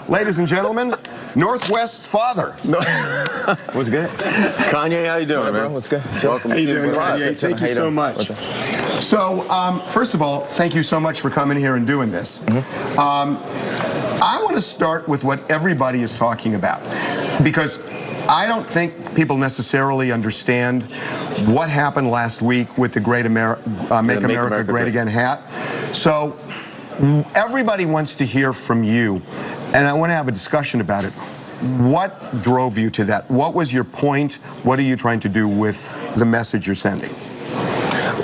Ladies and gentlemen, Northwest's father. What's good? Kanye, how you doing, man? What's good? Welcome to TMZ Live. Thank you so much. So, first of all, thank you so much for coming here and doing this. I want to start with what everybody is talking about, because I don't think people necessarily understand what happened last week with the Make America Great Again hat. So everybody wants to hear from you, and I want to have a discussion about it. What drove you to that? What was your point? What are you trying to do with the message you're sending?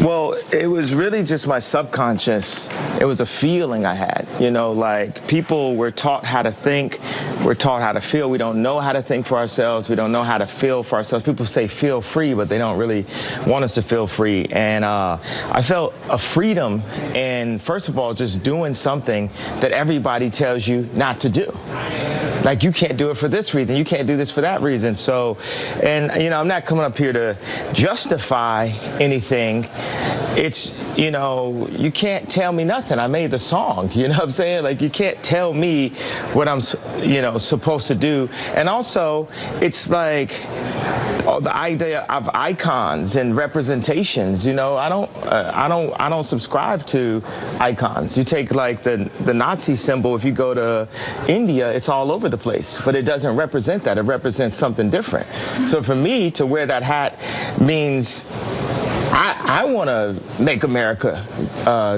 Well, it was really just my subconscious. It was a feeling I had, you know, like people were taught how to think, we're taught how to feel. We don't know how to think for ourselves. We don't know how to feel for ourselves. People say feel free, but they don't really want us to feel free. And I felt a freedom in, first of all, just doing something that everybody tells you not to do. Like, you can't do it for this reason. You can't do this for that reason. So, and, you know, I'm not coming up here to justify anything. It's, you know, you can't tell me nothing. I made the song, you know what I'm saying? Like, you can't tell me what I'm, you know, supposed to do. And also, it's like the idea of icons and representations. You know, I don't subscribe to icons. You take like the Nazi symbol. If you go to India, it's all over the place, but it doesn't represent that. It represents something different. So for me to wear that hat means I want to make America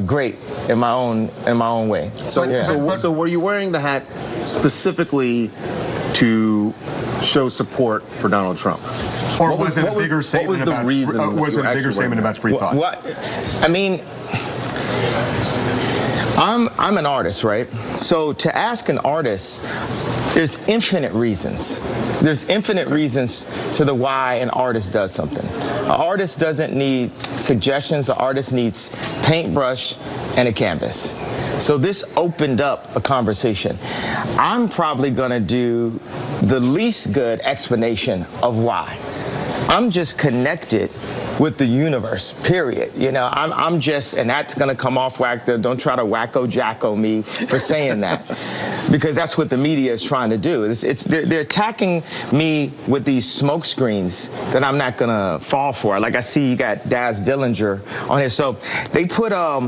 great in my own way. So were you wearing the hat specifically to show support for Donald Trump? Or was it a bigger statement about free thought? What? I mean, I'm an artist, right? So to ask an artist, there's infinite reasons. There's infinite reasons to the why an artist does something. An artist doesn't need suggestions. An artist needs paintbrush and a canvas. So this opened up a conversation. I'm probably gonna do the least good explanation of why. I'm just connected with the universe, period. You know, I'm just, and that's gonna come off whack. Don't try to wacko-jacko me for saying that, because that's what the media is trying to do. They're attacking me with these smoke screens that I'm not gonna fall for. Like, I see you got Daz Dillinger on here. So they put a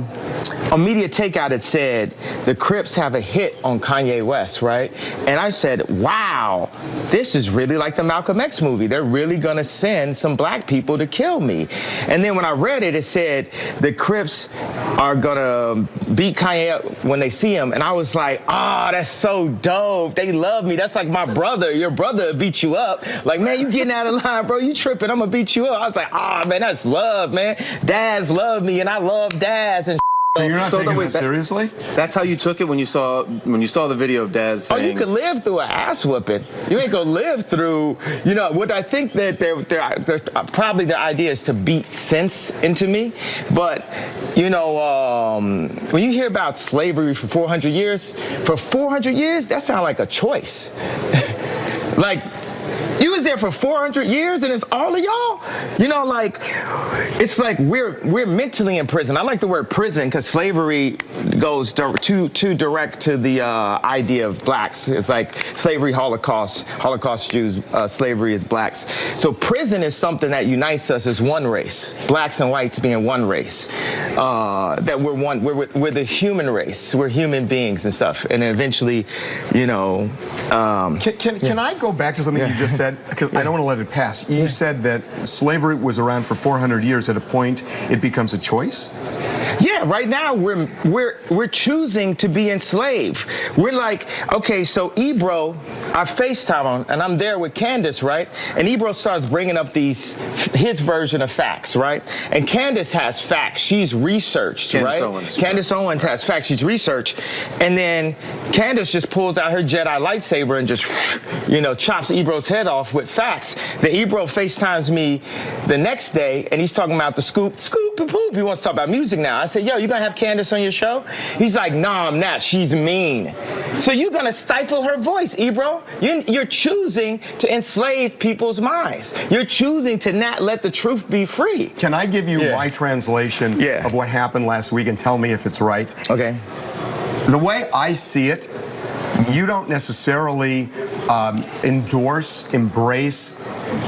media takeout that said the Crips have a hit on Kanye West, right? And I said, wow, this is really like the Malcolm X movie. They're really gonna send some black people to kill me. And then when I read it, it said the Crips are gonna beat Kanye up when they see him. And I was like, oh, that's so dope. They love me. That's like my brother. Your brother beat you up. Like, man, you getting out of line, bro. You tripping. I'm gonna beat you up. I was like, oh, man, that's love, man. Daz loved me, and I love Daz. And so you're not taking this seriously? That's how you took it when you saw the video of Daz saying... Oh, you could live through an ass whooping. You ain't gonna live through, you know, what I think that they're probably the idea is to beat sense into me. But, you know, when you hear about slavery for 400 years, that sounds like a choice. Like, you was there for 400 years and it's all of y'all? You know, like, it's like we're mentally in prison. I like the word prison because slavery goes too direct to the idea of blacks. It's like slavery, Holocaust Jews, slavery is blacks. So prison is something that unites us as one race, blacks and whites being one race. That we're one, we're the human race. We're human beings and stuff. And then eventually, you know. Can I go back to something you just said? Because I don't want to let it pass. You said that slavery was around for 400 years. At a point, it becomes a choice? Yeah, right now we're choosing to be enslaved. We're like, okay, so Ebro, I FaceTime on, and I'm there with Candace, right? And Ebro starts bringing up his version of facts, right? And Candace has facts. She's researched, right? Candace Owens has facts. She's researched. And then Candace just pulls out her Jedi lightsaber and just, you know, chops Ebro's head off with facts. Then Ebro FaceTimes me the next day, and he's talking about the scoop and poop. He wants to talk about music now. I said, yo, you gonna have Candace on your show? He's like, nah, I'm not. She's mean. So you're gonna stifle her voice, Ebro. You're choosing to enslave people's minds. You're choosing to not let the truth be free. Can I give you my translation of what happened last week and tell me if it's right? Okay. The way I see it, you don't necessarily endorse, embrace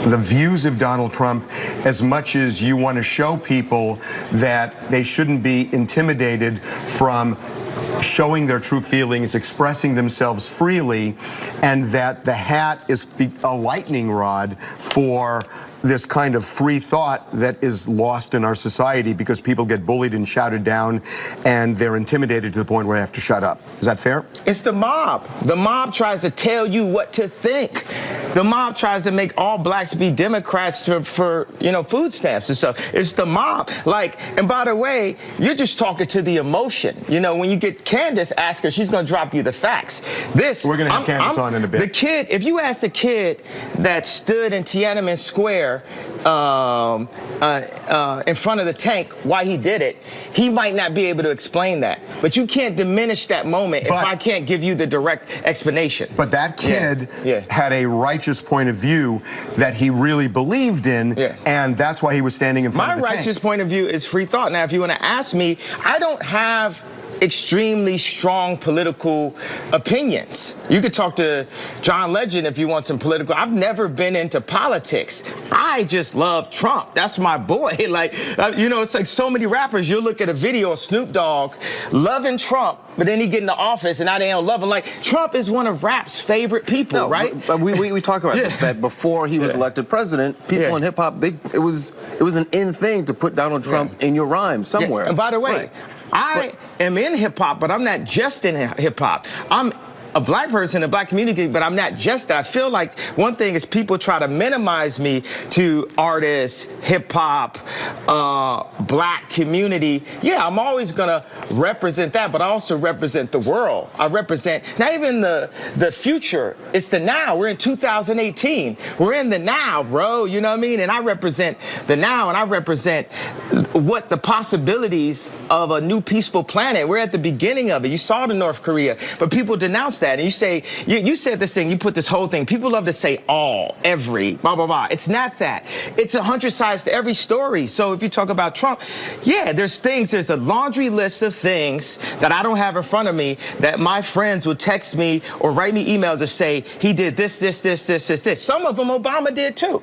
the views of Donald Trump as much as you want to show people that they shouldn't be intimidated from showing their true feelings, expressing themselves freely, and that the hat is a lightning rod for this kind of free thought that is lost in our society because people get bullied and shouted down and they're intimidated to the point where they have to shut up. Is that fair? It's the mob. The mob tries to tell you what to think. The mob tries to make all blacks be Democrats for food stamps and stuff. It's the mob. And by the way, you're just talking to the emotion. When you get Candace, ask her, she's going to drop you the facts. We're going to have Candace on in a bit. The kid, if you ask the kid that stood in Tiananmen Square in front of the tank why he did it, he might not be able to explain that. But you can't diminish that moment if I can't give you the direct explanation. But that kid had a righteous point of view that he really believed in, and that's why he was standing in front of the tank. My righteous point of view is free thought. Now, if you want to ask me, I don't have extremely strong political opinions. You could talk to John Legend if you want some political. I've never been into politics. I just love Trump. That's my boy. It's like so many rappers. You'll look at a video of Snoop Dogg loving Trump, but then he get in the office and now they don't love him. Trump is one of rap's favorite people, right? But we talk about this, that before he was elected president, people in hip hop, it was an in thing to put Donald Trump in your rhyme somewhere. And by the way, I am in hip hop, but I'm not just in hip hop. I'm a black person in the black community, but I'm not just that. I feel like one thing is people try to minimize me to artists, hip hop, black community. Yeah, I'm always gonna represent that, but I also represent the world. I represent not even the future, it's the now. We're in 2018. We're in the now, bro, you know what I mean? And I represent the now, and I represent what the possibilities of a new peaceful planet. We're at the beginning of it. You saw the North Korea, but people denounce that. And you say, you said this thing, you put this whole thing, people love to say all, every, blah, blah, blah. It's not that. It's 100 sides to every story. So if you talk about Trump, there's a laundry list of things that I don't have in front of me that my friends would text me or write me emails to say, he did this. Some of them Obama did too,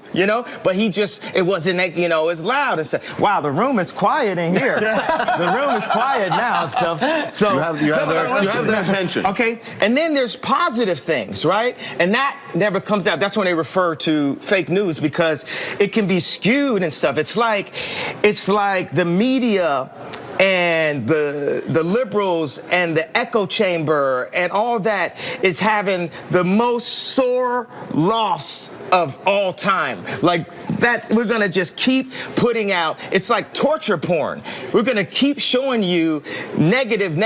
but it wasn't, it's loud and stuff. Wow, the room is quiet in here. The room is quiet now. So you have their attention. Okay, and then there's positive things, right? And that never comes out. That's when they refer to fake news because it can be skewed and stuff. It's like the media and the liberals and the echo chamber and all that is having the most sore loss of all time. That we're gonna just keep putting out. It's like torture porn. We're gonna keep showing you negative,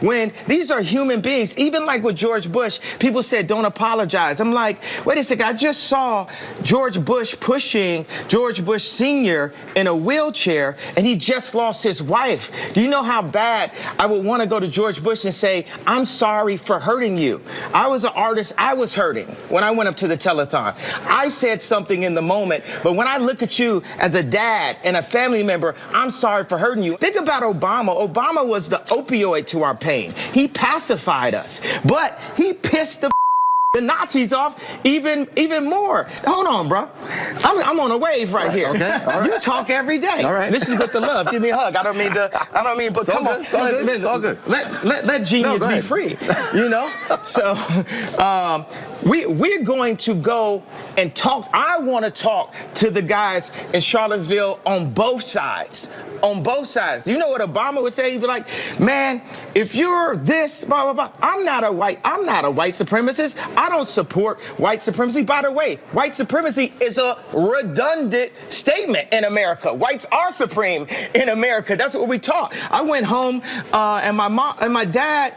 when these are human beings. Even like with George Bush, people said don't apologize. I'm like, wait a second, I just saw George Bush pushing George Bush Sr. in a wheelchair and he just lost his wife. Do you know how bad I would want to go to George Bush and say, I'm sorry for hurting you. I was an artist, I was hurting when I went up to the telethon. I said something in the moment, but when I look at you as a dad and a family member, I'm sorry for hurting you. Think about Obama. Obama was the opioid to our pain. He pacified us, but he pissed the Nazis off even more. Hold on, bro. I'm on a wave right here. Okay. All right. You talk every day. All right. This is with the love. Give me a hug. I don't mean, but come on. It's all good. It's all good. Let genius be free. So we're going to go and talk. I want to talk to the guys in Charlottesville on both sides. On both sides. Do you know what Obama would say? He'd be like, man, if you're this, blah, blah, blah. I'm not a white supremacist. I don't support white supremacy. By the way, white supremacy is a redundant statement in America. Whites are supreme in America. That's what we taught. I went home and my mom and my dad,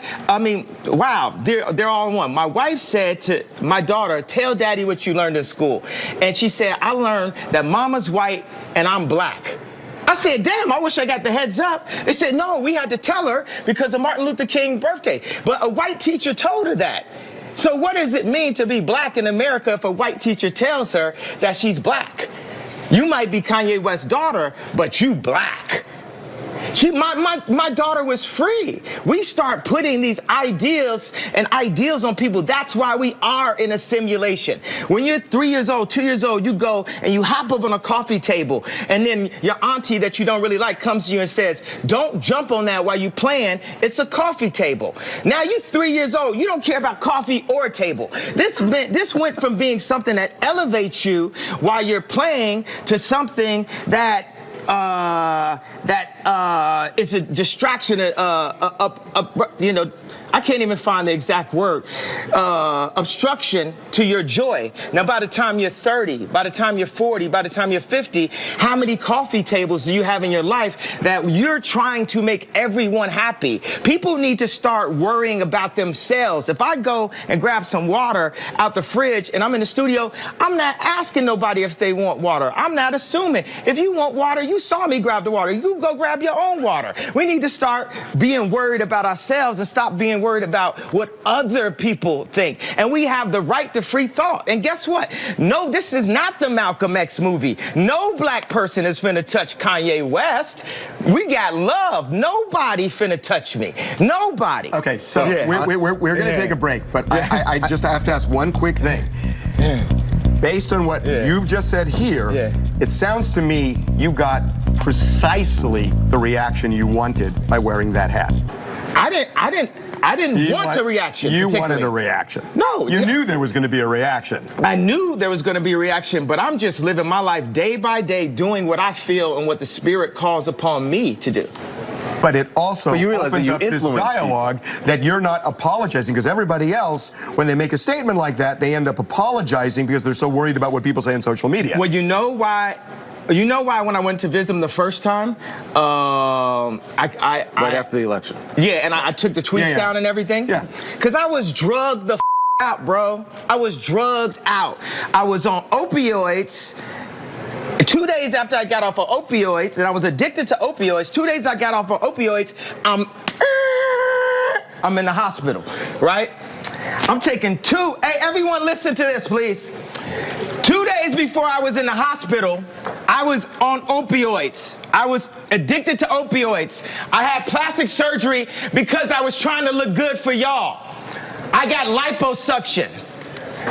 wow, they're all in one. My wife said to my daughter, tell daddy what you learned in school. And she said, I learned that mama's white and I'm black. I said, damn, I wish I got the heads up. They said, no, we had to tell her because of Martin Luther King's birthday. But a white teacher told her that. So what does it mean to be black in America if a white teacher tells her that she's black? You might be Kanye West's daughter, but you black. My daughter was free. We start putting these ideas and ideals on people. That's why we are in a simulation. When you're 3 years old, 2 years old, you go and you hop up on a coffee table, and then your auntie that you don't really like comes to you and says, don't jump on that while you playing. It's a coffee table. Now you're 3 years old. You don't care about coffee or a table. This went from being something that elevates you while you're playing to something that is a distraction, I can't even find the exact word, obstruction to your joy. Now, by the time you're 30, by the time you're 40, by the time you're 50, how many coffee tables do you have in your life that you're trying to make everyone happy? People need to start worrying about themselves. If I go and grab some water out the fridge and I'm in the studio, I'm not asking nobody if they want water. I'm not assuming. If you want water, you saw me grab the water. You go grab your own water. We need to start being worried about ourselves and stop being worried about what other people think. And we have the right to free thought. And guess what? No, this is not the Malcolm X movie. No black person is finna touch Kanye West. We got love. Nobody finna touch me. Nobody. Okay, so we're going to take a break, but I just have to ask one quick thing. Based on what you've just said here, it sounds to me you got precisely the reaction you wanted by wearing that hat. I didn't want a reaction. You wanted a reaction. No. You knew there was going to be a reaction. I knew there was going to be a reaction, but I'm just living my life day by day, doing what I feel and what the Spirit calls upon me to do. But it also opens up this dialogue people. that you're not apologizing, because everybody else, when they make a statement like that, they end up apologizing because they're so worried about what people say on social media. Well, you know why? You know why when I went to visit him the first time, right after the election. Yeah, and I took the tweets down and everything. Yeah. Because I was drugged the out, bro. I was drugged out. I was on opioids. 2 days after I got off of opioids, and I was addicted to opioids, 2 days I got off of opioids, I'm in the hospital, right? I'm taking hey, everyone listen to this, please. 2 days before I was in the hospital, I was on opioids. I was addicted to opioids. I had plastic surgery because I was trying to look good for y'all. I got liposuction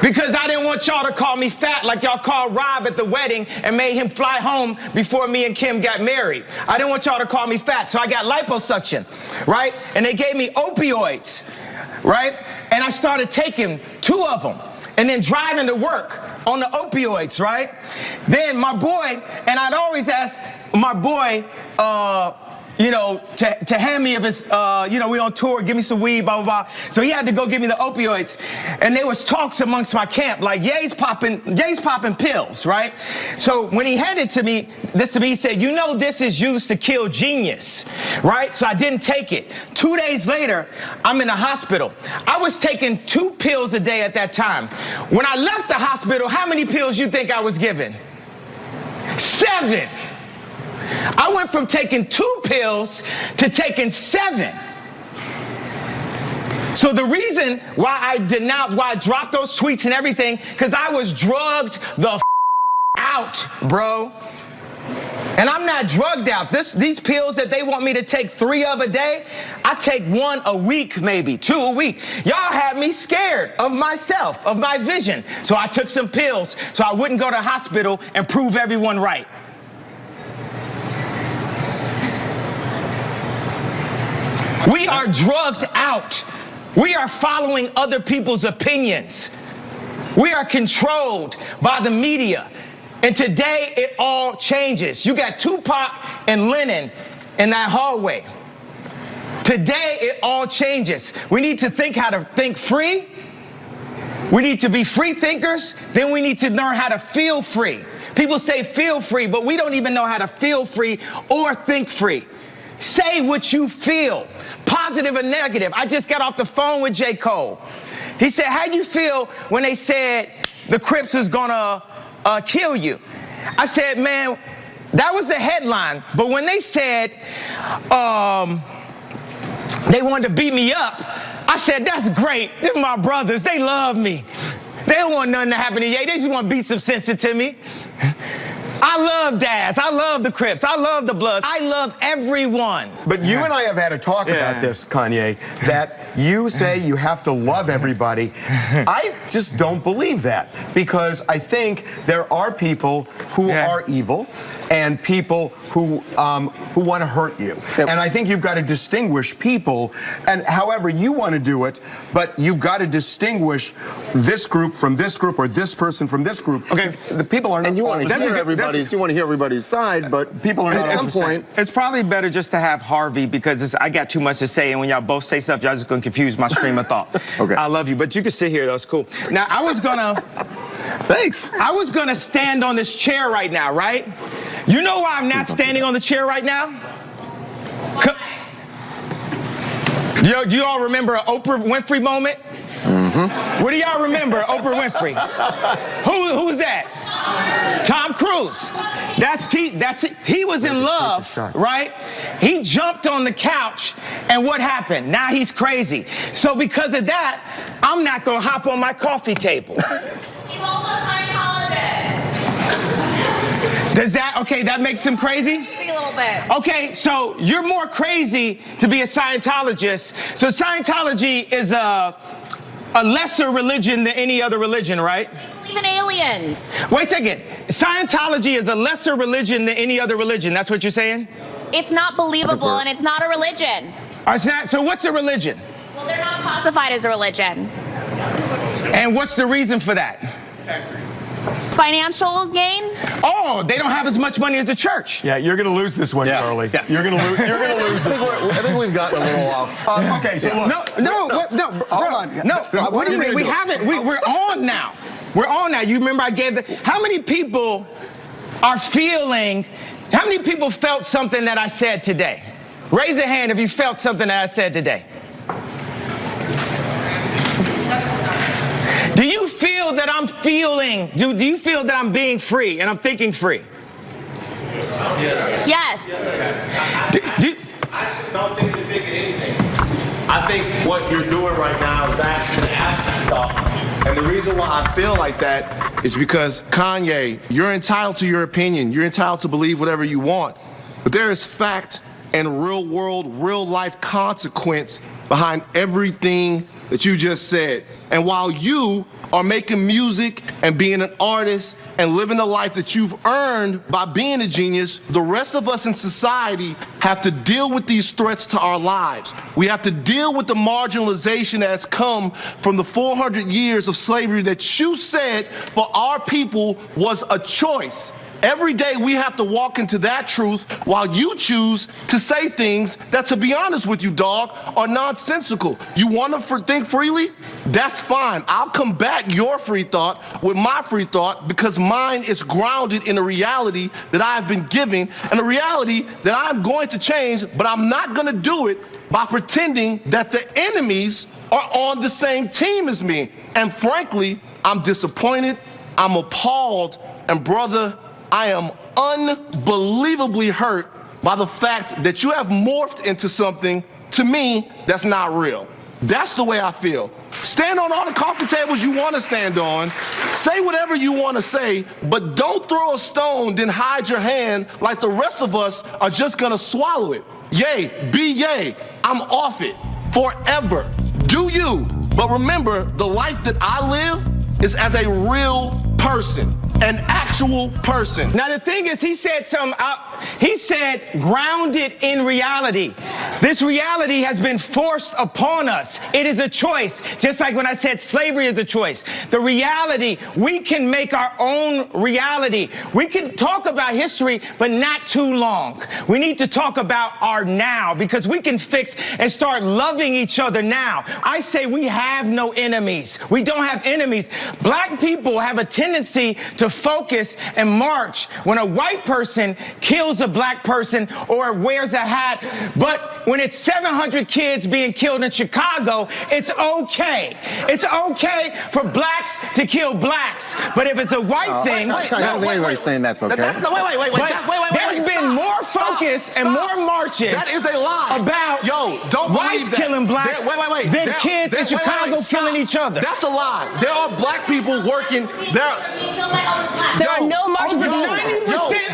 because I didn't want y'all to call me fat like y'all called Rob at the wedding and made him fly home before me and Kim got married. I didn't want y'all to call me fat, so I got liposuction, right? And they gave me opioids, right? And I started taking 2 of them and then driving to work on the opioids, right? Then my boy, and I'd always ask my boy, to hand me of his, we on tour, give me some weed, blah, blah, blah. So he had to go give me the opioids. And there was talks amongst my camp, like, Ye's popping pills, right? So when he handed this to me, he said, this is used to kill genius, right? So I didn't take it. 2 days later, I'm in the hospital. I was taking 2 pills a day at that time. When I left the hospital, how many pills you think I was given? 7. I went from taking 2 pills to taking 7. So the reason why I denounced, why I dropped those tweets and everything, because I was drugged the out, bro. And I'm not drugged out. These pills that they want me to take 3 of a day, I take 1 a week, maybe 2 a week. Y'all had me scared of myself, of my vision. So I took some pills so I wouldn't go to the hospital and prove everyone right. We are drugged out. We are following other people's opinions. We are controlled by the media. And today it all changes. You got Tupac and Lennon in that hallway. Today it all changes. We need to think how to think free. We need to be free thinkers. Then we need to learn how to feel free. People say feel free, but we don't even know how to feel free or think free. Say what you feel, positive or negative. I just got off the phone with J. Cole. He said, how you feel when they said the Crips is gonna kill you? I said, man, that was the headline. But when they said they wanted to beat me up, I said, that's great. They're my brothers. They love me. They don't want nothing to happen to Ye. They just want to beat some sense into me. I love Daz. I love the Crips. I love the Bloods. I love everyone. But you and I have had a talk about this, Kanye, that you say you have to love everybody. I just don't believe that, because I think there are people who are evil and people who want to hurt you. Yep. And I think you've got to distinguish people, and however you want to do it, but you've got to distinguish this group from this group, or this person from this group. Okay. The people are not. And you want to hear everybody's side, but people are not. At some point, it's probably better just to have Harvey, because I got too much to say, and when y'all both say stuff, y'all just gonna confuse my stream of thought. Okay. I love you, but you can sit here. That's cool. Now I was gonna. Thanks. I was gonna stand on this chair right now, right? You know why I'm not standing on the chair right now? Do you all remember an Oprah Winfrey moment? Mm-hmm. What do y'all remember, Oprah Winfrey? Who's that? Tom Cruise. He was in love, right? He jumped on the couch, and what happened? Now he's crazy. So because of that, I'm not gonna hop on my coffee table. He's also a Scientologist. Does that makes him crazy? A little bit. Okay, so you're more crazy to be a Scientologist. So Scientology is a lesser religion than any other religion, right? They believe in aliens. Wait a second. Scientology is a lesser religion than any other religion. That's what you're saying? It's not believable, and it's not a religion. So what's a religion? Well, they're not classified as a religion. And what's the reason for that? Financial gain? Oh, they don't have as much money as the church. Yeah, you're going to lose this one, Charlie. Yeah. You're going to lose. You're going to lose this one. I think we've gotten a little off. Okay, so look. No. Hold on. No. What do you mean? We haven't. We're on now. We're on now. You remember I gave how many people are feeling? How many people felt something that I said today? Raise a hand if you felt something that I said today. Do you feel that I'm feeling? Do you feel that I'm being free and I'm thinking free? Yes. I don't think you're thinking anything. I think what you're doing right now is actually asking stuff. And the reason why I feel like that is because, Kanye, you're entitled to your opinion. You're entitled to believe whatever you want. But there is fact and real world, real life consequence behind everything that you just said. And while you are making music and being an artist and living the life that you've earned by being a genius, the rest of us in society have to deal with these threats to our lives. We have to deal with the marginalization that has come from the 400 years of slavery that you said for our people was a choice. Every day we have to walk into that truth while you choose to say things that, to be honest with you, dog, are nonsensical. You want to think freely? That's fine. I'll combat your free thought with my free thought, because mine is grounded in a reality that I have been given and a reality that I'm going to change, but I'm not going to do it by pretending that the enemies are on the same team as me. And frankly, I'm disappointed, I'm appalled, and brother, I am unbelievably hurt by the fact that you have morphed into something, to me, that's not real. That's the way I feel. Stand on all the coffee tables you want to stand on. Say whatever you want to say, but don't throw a stone, then hide your hand like the rest of us are just going to swallow it. Yay, be yay. I'm off it forever. Do you. But remember, the life that I live is as a real person. An actual person. Now the thing is, he said he said grounded in reality. This reality has been forced upon us. It is a choice. Just like when I said slavery is a choice. The reality, we can make our own reality. We can talk about history, but not too long. We need to talk about our now, because we can fix and start loving each other now. I say we have no enemies. We don't have enemies. Black people have a tendency to focus and march when a white person kills a black person or wears a hat. But when it's 700 kids being killed in Chicago, it's okay. It's okay for blacks to kill blacks. But if it's a white thing... I don't think anybody's saying that's okay. That's no, wait. There's been more focus and more marches. That is a lie. About don't whites believe that. killing blacks than kids in Chicago killing each other. That's a lie. There are black people working. There are no marches of 90%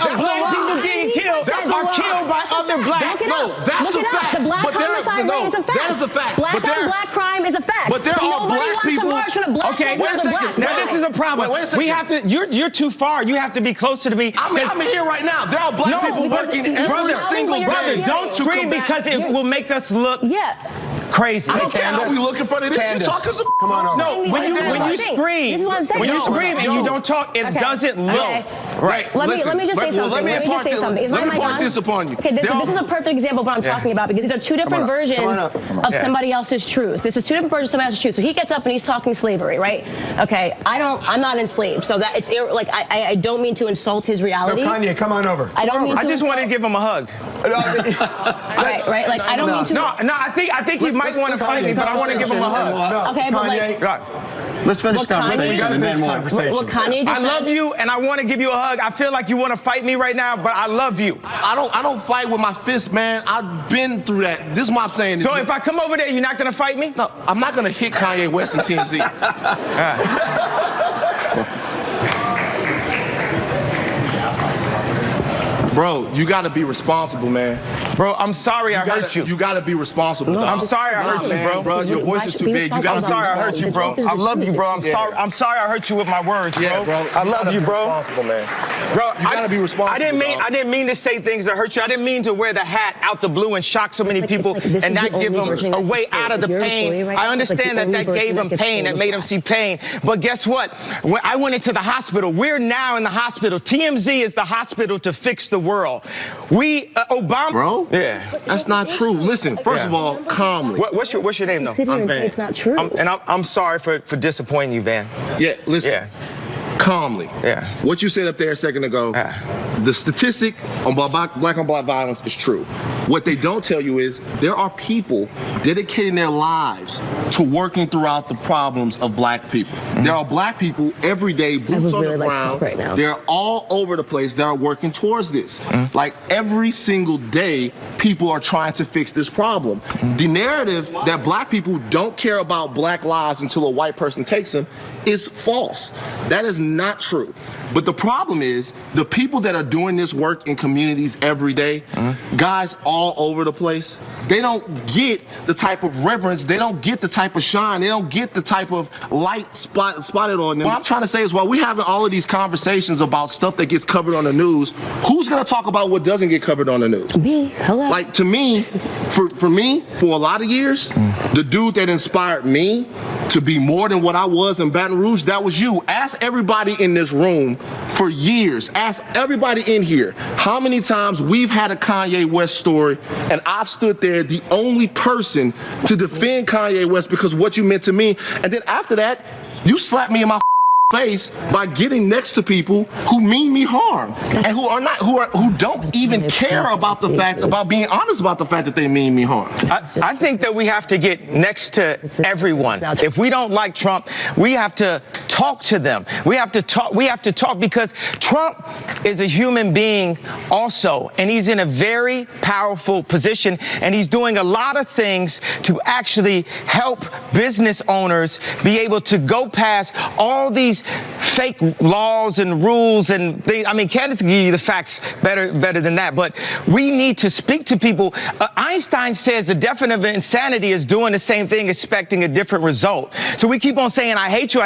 they're black. Look it No, up. that's Look a it up. fact. The black But there- homicide no, rate is a fact. that is a fact. Black But there- on black crime is a fact. But there are nobody black wants people- to march when a black Okay, person wait a is second. black. Now this is a problem. Wait a second. We have to. You're too far. You have to be closer to me. I'm here right now. There are black No, people because working you're every telling single what you're day. hearing. Don't to scream combat- because it will make us look Yeah. crazy. I don't care how we look in front of this. Candace, You're talking some. come on over. No, when you scream, This is what I'm saying. when you No, scream and you don't talk, it Okay. doesn't look Okay. right. Let me just say something. Let me impart this. something. Is Let my me mic impart on? this upon you. Okay, this There is are- a perfect example of what I'm talking about because these are two different versions Come on up. of somebody else's truth. This is two different versions of somebody else's truth. So he gets up and he's talking slavery, right? Okay, I'm not enslaved, so that it's like I don't mean to insult his No, reality. Kanye, come on over. I don't mean I to just wanted to give him a hug. right, like I don't mean to. No, I think he might want to fight me, but I want to give him a hug. Okay, but Kanye, Right. Let's finish What conversation we gotta and finish then more. conversation. What Kanye just I love said. you, and I want to give you a hug. I feel like you want to fight me right now, but I love you. I don't fight with my fist, man. I've been through that. This is what I'm saying. So if I come over there, you're not gonna fight me? No, I'm not gonna hit Kanye West and TMZ. Bro, you gotta be responsible, man. Bro, I'm sorry I hurt you. You gotta be responsible. dog. I'm sorry I hurt you, man, bro. Your voice is too Be big. You gotta I'm be sorry I hurt responsible. you, bro. I love you, bro. I'm sorry. I'm sorry I hurt you with my words, bro. Yeah, bro. I love you, bro. Responsible, man. Bro, You gotta be responsible, I didn't dog. mean to say things that hurt you. I didn't mean to wear the hat out the blue and shock so many like- people it's like this and is not the give only version them a that way gets out of the told. You're pain. Tory right I now. It's like understand the that only that gave version them that gets pain, that told made with them that. see pain. But guess what? When I went into the hospital. We're now in the hospital. TMZ is the hospital to fix the world. Obama. Bro? Yeah. That's not true. Listen, first of all, calmly. What's your name though? Sit here I'm and say Van. it's not true. I'm sorry for disappointing you, Van. Yeah, listen. Yeah. Calmly. Yeah. What you said up there a second ago, the statistic on black on black violence is true. What they don't tell you is there are people dedicating their lives to working throughout the problems of black people. There are black people every day, boots on really the like ground. Trump right now. They're all over the place that are working towards this. Like every single day, people are trying to fix this problem. The narrative that black people don't care about black lives until a white person takes them is false. That is not true. But the problem is the people that are doing this work in communities every day, guys all over the place, they don't get the type of reverence, they don't get the type of shine, they don't get the type of light spotted on them. What I'm trying to say is while we're having all of these conversations about stuff that gets covered on the news, who's gonna talk about what doesn't get covered on the news? Me, hello. Like to me, for me, for a lot of years, the dude that inspired me to be more than what I was in Baton Rouge, that was you. Ask everybody in this room for years, ask everybody in here, how many times we've had a Kanye West story and I've stood there the only person to defend Kanye West because what you meant to me, and then after that, you slapped me in my face by getting next to people who mean me harm and who don't even care about the fact, about being honest about the fact that they mean me harm. I think that we have to get next to everyone. If we don't like Trump, we have to talk to them. We have to talk because Trump is a human being also, and he's in a very powerful position, and he's doing a lot of things to actually help business owners be able to go past all these fake laws and rules and things. I mean, Candace can give you the facts better than that, but we need to speak to people. Einstein says the definition of insanity is doing the same thing, expecting a different result. So we keep on saying, I hate you,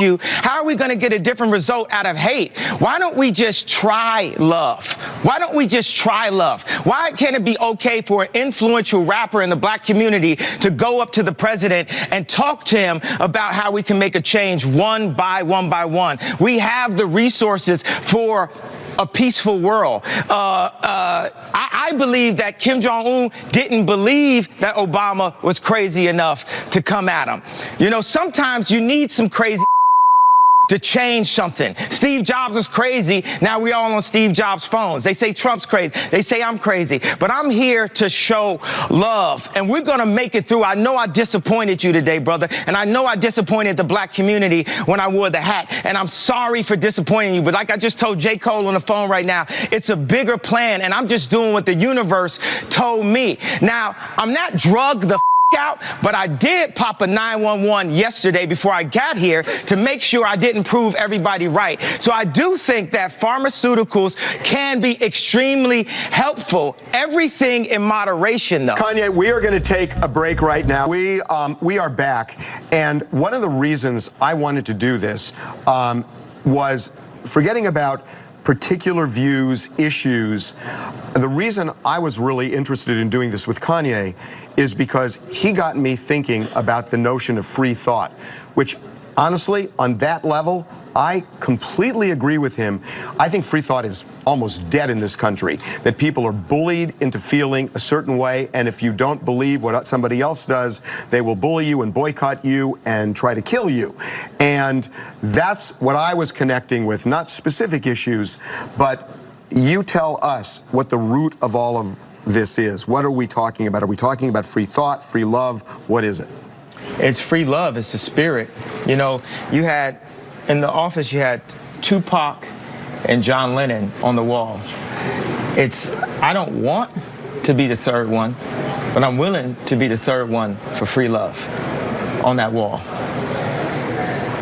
you. How are we going to get a different result out of hate? Why don't we just try love? Why don't we just try love? Why can't it be okay for an influential rapper in the black community to go up to the president and talk to him about how we can make a change one by one? We have the resources for a peaceful world. I believe that Kim Jong-un didn't believe that Obama was crazy enough to come at him. You know, sometimes you need some crazy to change something. Steve Jobs is crazy. Now we all on Steve Jobs' phones. They say Trump's crazy. They say I'm crazy. But I'm here to show love, and we're going to make it through. I know I disappointed you today, brother, and I know I disappointed the black community when I wore the hat, and I'm sorry for disappointing you. But like I just told J. Cole on the phone right now, it's a bigger plan, and I'm just doing what the universe told me. Now, I'm not drugged the out, but I did pop a 911 yesterday before I got here to make sure I didn't prove everybody right. So I do think that pharmaceuticals can be extremely helpful. Everything in moderation, though. Kanye, we are going to take a break right now. We are back, and one of the reasons I wanted to do this was forgetting about particular views, issues. The reason I was really interested in doing this with Kanye is because he got me thinking about the notion of free thought, which honestly, on that level, I completely agree with him. I think free thought is almost dead in this country, that people are bullied into feeling a certain way, and if you don't believe what somebody else does, they will bully you and boycott you and try to kill you. And that's what I was connecting with, not specific issues, but you tell us what the root of all of this is. What are we talking about? Are we talking about free thought, free love? What is it? It's free love. It's the spirit. You know, you had, in the office, you had Tupac and John Lennon on the wall. I don't want to be the third one, but I'm willing to be the third one for free love on that wall.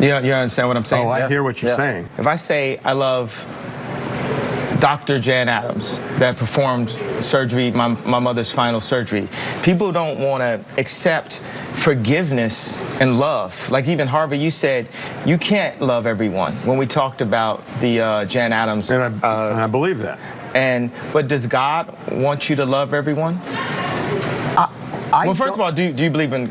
You understand what I'm saying? Oh, I hear what you're saying. If I say I love Dr. Jan Adams that performed surgery, my mother's final surgery, people don't want to accept forgiveness and love. Like even Harvey, you said you can't love everyone when we talked about the Jan Adams. And I believe that. But does God want you to love everyone? Well, first of all, do you believe in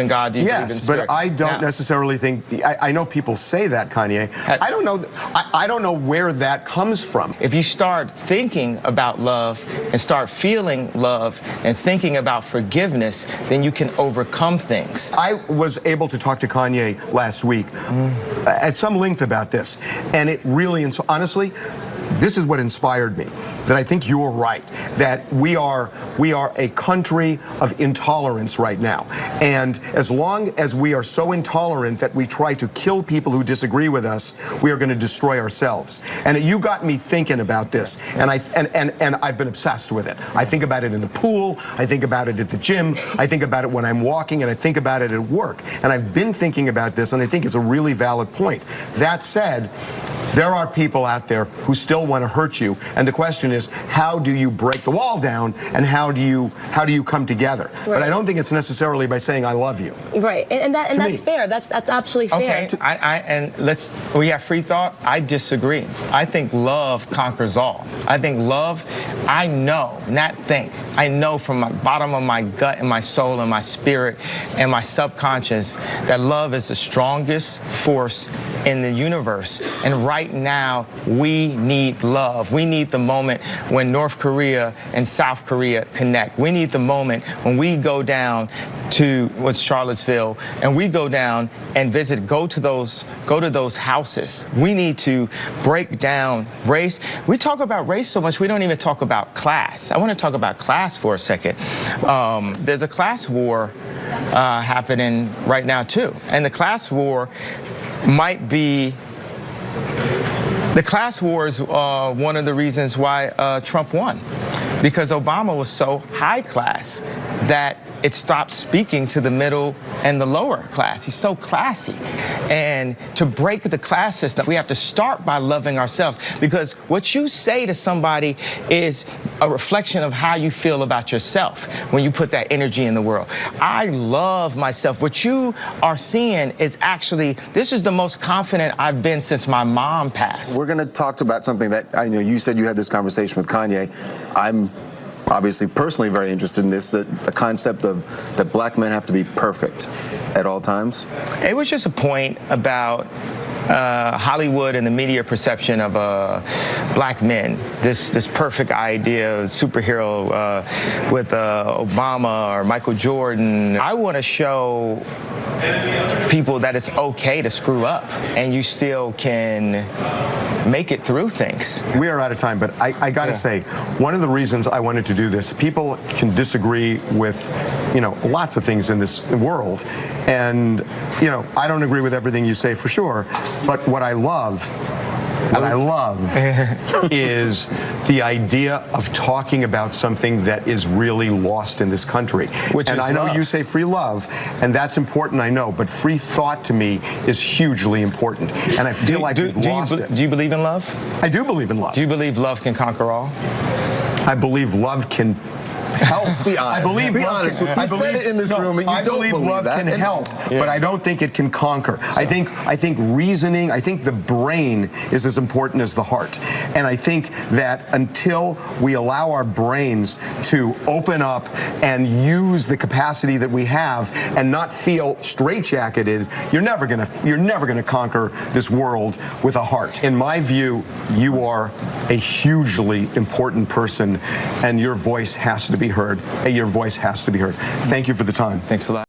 God? Do you yes, believe in but I don't necessarily think. I know people say that, Kanye. I don't know. I don't know where that comes from. If you start thinking about love and start feeling love and thinking about forgiveness, then you can overcome things. I was able to talk to Kanye last week at some length about this, and it really, and so honestly, this is what inspired me, that I think you're right, that we are a country of intolerance right now. And as long as we are so intolerant that we try to kill people who disagree with us, we are going to destroy ourselves. And you got me thinking about this, and I've been obsessed with it. I think about it in the pool, I think about it at the gym, I think about it when I'm walking, and I think about it at work. And I've been thinking about this, and I think it's a really valid point. That said, there are people out there who still want to hurt you, and the question is, how do you break the wall down, and how do you come together? Right. But I don't think it's necessarily by saying I love you. Right, and that's fair. That's absolutely fair. Okay, we have free thought. I disagree. I think love conquers all. I think love, I know, not think. I know from the bottom of my gut and my soul and my spirit and my subconscious that love is the strongest force in the universe. And right now, we need love. We need the moment when North Korea and South Korea connect. We need the moment when we go down to Charlottesville and we go down and visit, go to those houses. We need to break down race. We talk about race so much, we don't even talk about class. I want to talk about class for a second. There's a class war happening right now too. And the class war might be, the class war is one of the reasons why Trump won, because Obama was so high class that it stopped speaking to the middle and the lower class. He's so classy. And to break the class system, we have to start by loving ourselves, because what you say to somebody is a reflection of how you feel about yourself when you put that energy in the world. I love myself. What you are seeing is actually, this is the most confident I've been since my mom passed. We're going to talk about something that I know you said you had this conversation with Kanye. I'm obviously personally very interested in this, the concept of that black men have to be perfect at all times. It was just a point about Hollywood and the media perception of black men. This perfect idea of superhero with Obama or Michael Jordan. I want to show people that it's okay to screw up and you still can make it through things. We are out of time, but I gotta say, one of the reasons I wanted to do this, people can disagree with, lots of things in this world, and, I don't agree with everything you say for sure, but what I love and I love is the idea of talking about something that is really lost in this country. Which and is I know love. you say free love, and that's important, I know, but free thought to me is hugely important. And I feel like we've lost it. Do you believe in love? I do believe in love. Do you believe love can conquer all? I believe love can help. Just be honest. I believe Be love honest. Can, You I said believe, it in this room, and you I don't believe believe love that. can help, but I don't think it can conquer. I think reasoning. I think the brain is as important as the heart, and I think that until we allow our brains to open up and use the capacity that we have, and not feel straitjacketed, you're never gonna conquer this world with a heart. In my view, you are a hugely important person, and your voice has to be heard. Your voice has to be heard. Thank you for the time. Thanks a lot.